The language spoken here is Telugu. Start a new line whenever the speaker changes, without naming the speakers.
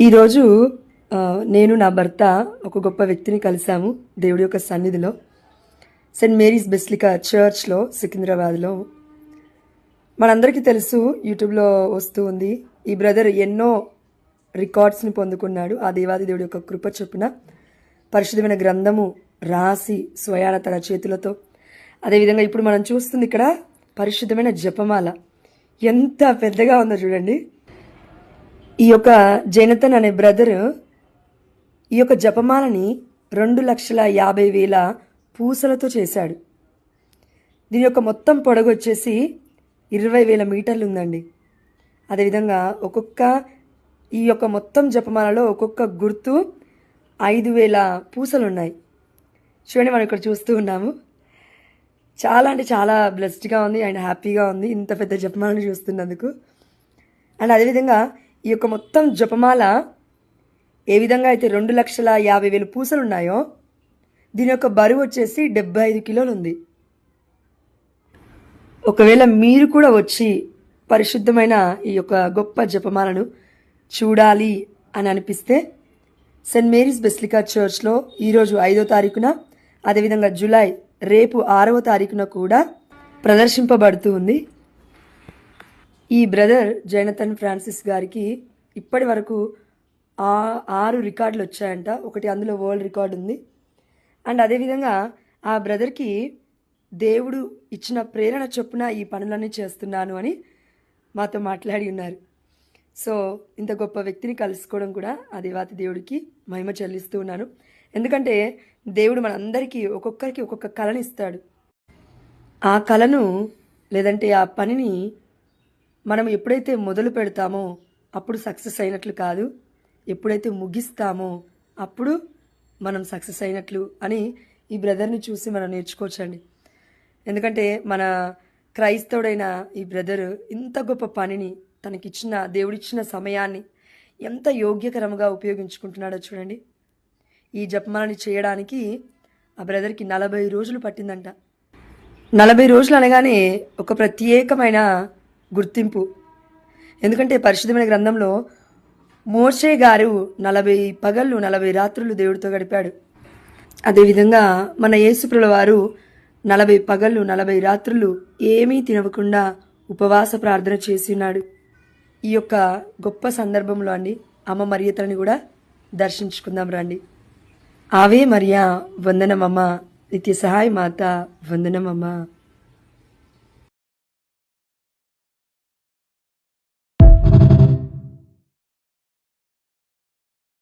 ఈరోజు నేను నా భర్త ఒక గొప్ప వ్యక్తిని కలిసాము దేవుడి యొక్క సన్నిధిలో. సెయింట్ మేరీస్ బెసిలికా చర్చ్లో సికింద్రాబాద్లో. మనందరికీ తెలుసు, యూట్యూబ్లో వస్తూ ఉంది. ఈ బ్రదర్ ఎన్నో రికార్డ్స్ని పొందుకున్నాడు. ఆ దేవాది దేవుడి యొక్క కృప చొప్పున పరిశుద్ధమైన గ్రంథము రాసి స్వయాన తన చేతులతో. అదేవిధంగా ఇప్పుడు మనం చూస్తుంది ఇక్కడ పరిశుద్ధమైన జపమాల. ఎంత పెద్దగా ఉందో చూడండి. ఈ యొక్క జైనతన్ అనే బ్రదర్ ఈ యొక్క జపమాలని 2,50,000 పూసలతో చేశాడు. దీని యొక్క మొత్తం పొడవు వచ్చేసి 20,000 మీటర్లు ఉందండి. అదేవిధంగా ఈ యొక్క మొత్తం జపమాలలో ఒక్కొక్క గుర్తు 5,000 పూసలు ఉన్నాయి. చూడండి, మనం ఇక్కడ చూస్తూ ఉన్నాము. చాలా అంటే చాలా బ్లెస్డ్గా ఉంది అండ్ హ్యాపీగా ఉంది ఇంత పెద్ద జపమాలను చూస్తున్నందుకు. అండ్ అదేవిధంగా ఈ యొక్క మొత్తం జపమాల ఏ విధంగా అయితే 2,50,000 పూసలు ఉన్నాయో దీని యొక్క బరువు వచ్చేసి 75 కిలోలు ఉంది. ఒకవేళ మీరు కూడా వచ్చి పరిశుద్ధమైన ఈ యొక్క గొప్ప జపమాలను చూడాలి అని అనిపిస్తే సెయింట్ మేరీస్ బెసిలికా చర్చ్లో ఈరోజు 5వ తారీఖున, అదేవిధంగా జూలై రేపు 6వ తారీఖున కూడా ప్రదర్శింపబడుతూ ఉంది. ఈ బ్రదర్ జైనతన్ ఫ్రాన్సిస్ గారికి ఇప్పటి వరకు 6 రికార్డులు వచ్చాయంట. ఒకటి అందులో వరల్డ్ రికార్డు ఉంది. అండ్ అదేవిధంగా ఆ బ్రదర్కి దేవుడు ఇచ్చిన ప్రేరణ చొప్పున ఈ పనులన్నీ చేస్తున్నాను అని మాతో మాట్లాడి ఉన్నారు. సో ఇంత గొప్ప వ్యక్తిని కలుసుకోవడం కూడా ఆ దేవాతి దేవుడికి మహిమ చెల్లిస్తూ ఉన్నాను. ఎందుకంటే దేవుడు మనందరికీ ఒక్కొక్కరికి ఒక్కొక్క కళని ఇస్తాడు. ఆ కళను లేదంటే ఆ పనిని మనం ఎప్పుడైతే మొదలు పెడతామో అప్పుడు సక్సెస్ అయినట్లు కాదు, ఎప్పుడైతే ముగిస్తామో అప్పుడు మనం సక్సెస్ అయినట్లు అని ఈ బ్రదర్ని చూసి మనం నేర్చుకోవచ్చండి. ఎందుకంటే మన క్రైస్తవుడైన ఈ బ్రదర్ ఇంత గొప్ప పనిని తనకిచ్చిన దేవుడిచ్చిన సమయాన్ని ఎంత యోగ్యకరంగా ఉపయోగించుకుంటున్నాడో చూడండి. ఈ జపమాలని చేయడానికి ఆ బ్రదర్కి 40 రోజులు పట్టిందంట. 40 రోజులు అనగానే ఒక ప్రత్యేకమైన గుర్తింపు. ఎందుకంటే పరిశుద్ధమైన గ్రంథంలో మోషే గారు 40 పగళ్ళు 40 రాత్రులు దేవుడితో గడిపాడు. అదేవిధంగా మన యేసుప్రభుల వారు 40 పగళ్ళు 40 రాత్రులు ఏమీ తినకుండా ఉపవాస ప్రార్థన చేసి ఉన్నాడు. ఈ యొక్క గొప్ప సందర్భంలో అండి అమ్మ మరియతలని కూడా దర్శించుకుందాం రండి. ఆవే మరియా వందనమమ్మ, నిత్య సహాయ మాత వందనమమ్మ.